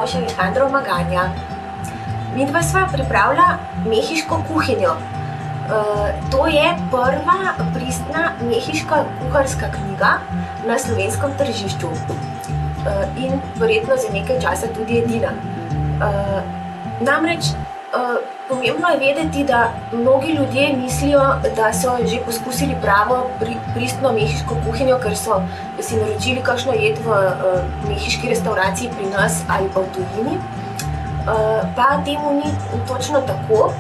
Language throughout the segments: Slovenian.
mož Alejandro Maganja. Midva sva pripravila mehiško kuhinjo. To je prva pristna mehiška kuharska knjiga na slovenskem tržišču in verjetno za nekaj časa tudi edina. Namreč pomembno je vedeti, da mnogi ljudje mislijo, da so že poskusili pravo pristno mehiško kuhinjo, ker so si naročili kakšno jed v mehiški restavraciji pri nas ali pa v tujini. Pa temu ni točno tako.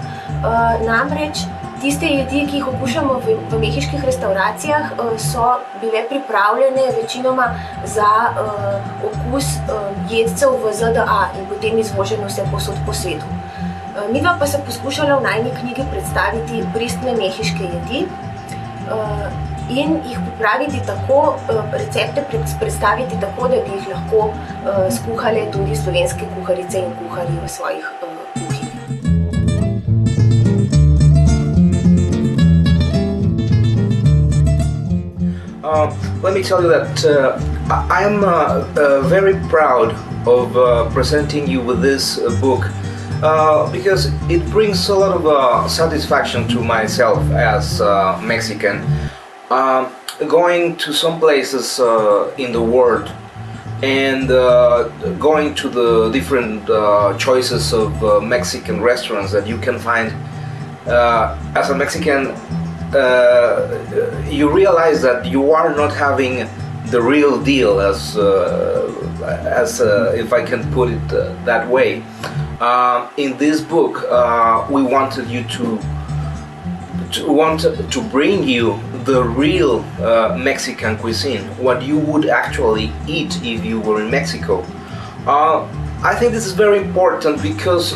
Namreč tiste jedi, ki jih okušamo v mehiških restauracijah, so bile pripravljene večinoma za okus jedcev v ZDA in potem izvožene vse povsod po svetu. Midva pa se poskušala v najini knjigi predstaviti pristne mehiške jedi in jih pripraviti tako, recepte predstaviti tako, da bi jih lahko skuhale tudi slovenske kuharice in kuharji v svojih kuhinjah. Let me tell you that I'm very proud of presenting you with this book because it brings a lot of satisfaction to myself as Mexican. Going to some places in the world and going to the different choices of Mexican restaurants that you can find. As a Mexican, you realize that you are not having the real deal, as if I can put it that way. In this book, we wanted you to bring you the real Mexican cuisine, what you would actually eat if you were in Mexico. I think this is very important because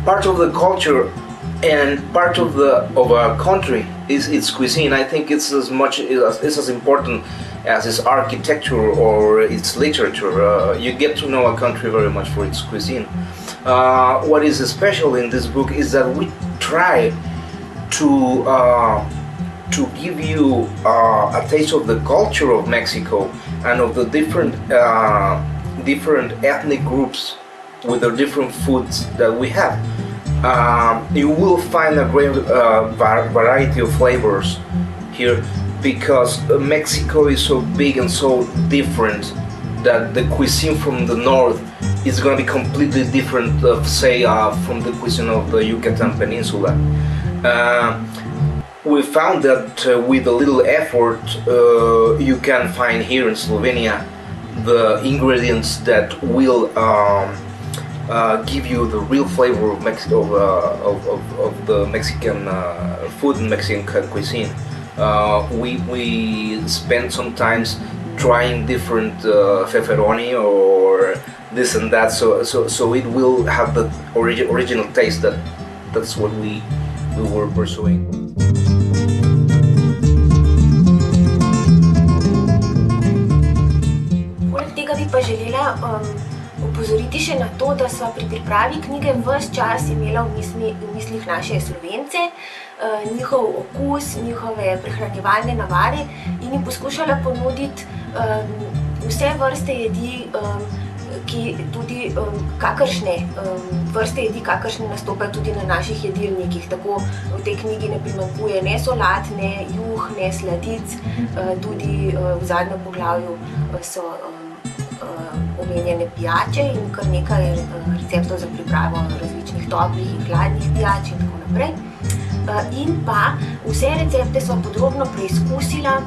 part of the culture and part of our country is its cuisine. I think it's as important as its architecture or its literature. You get to know a country very much for its cuisine. What is special in this book is that we try to give you a taste of the culture of Mexico and of the different ethnic groups with the different foods that we have. You will find a great variety of flavors here because Mexico is so big and so different that the cuisine from the north is going to be completely different, say, from the cuisine of the Yucatan Peninsula. We found that with a little effort you can find here in Slovenia the ingredients that will give you the real flavor of the Mexican food and Mexican cuisine. We spend some times trying different pepperoni or this and that, so it will have the original taste. That's what we were pursuing. Poleg tega bi pa želela opozoriti še na to, da sva pri pripravi knjige ves čas imela v mislih naše Slovence, njihov okus, njihove prehranjevalne navade in jim poskušala ponuditi vse vrste jedi, tudi kakršne vrste jedi, kakršne nastopajo tudi na naših jedilnikih. Tako v tej knjigi ne primanjkuje ne solat, ne juh, ne sladic, tudi v zadnjem poglavju so omenjene pijače in kar nekaj receptov za pripravo različnih toplih in hladnih pijač in tako naprej. In pa vse recepte sva podrobno preizkusila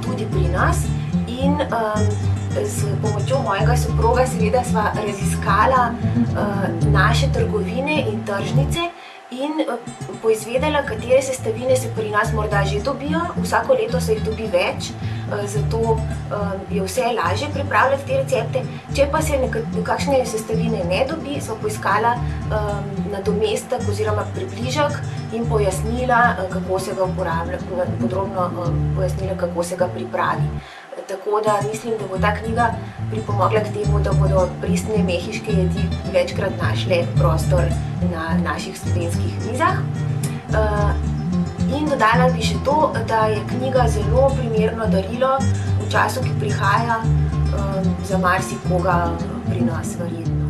tudi pri nas in s pomočjo mojega soproga seveda sva raziskala naše trgovine in tržnice in poizvedela, katere sestavine se pri nas morda že dobijo. Vsako leto se jih dobi več, zato je vse lažje pripravljati te recepte. Če pa se kakšne sestavine ne dobi, sva poiskala nadomestek oziroma približek in pojasnila, kako se ga uporablja, podrobno pojasnila, kako se ga pripravi. Tako da mislim, da bo ta knjiga pripomogla k temu, da bodo pristne mehiške jedi večkrat našle prostor na naših slovenskih mizah. In dodala bi še to, da je knjiga zelo primerno darilo v času, ki prihaja, za marsikoga pri nas verjetno.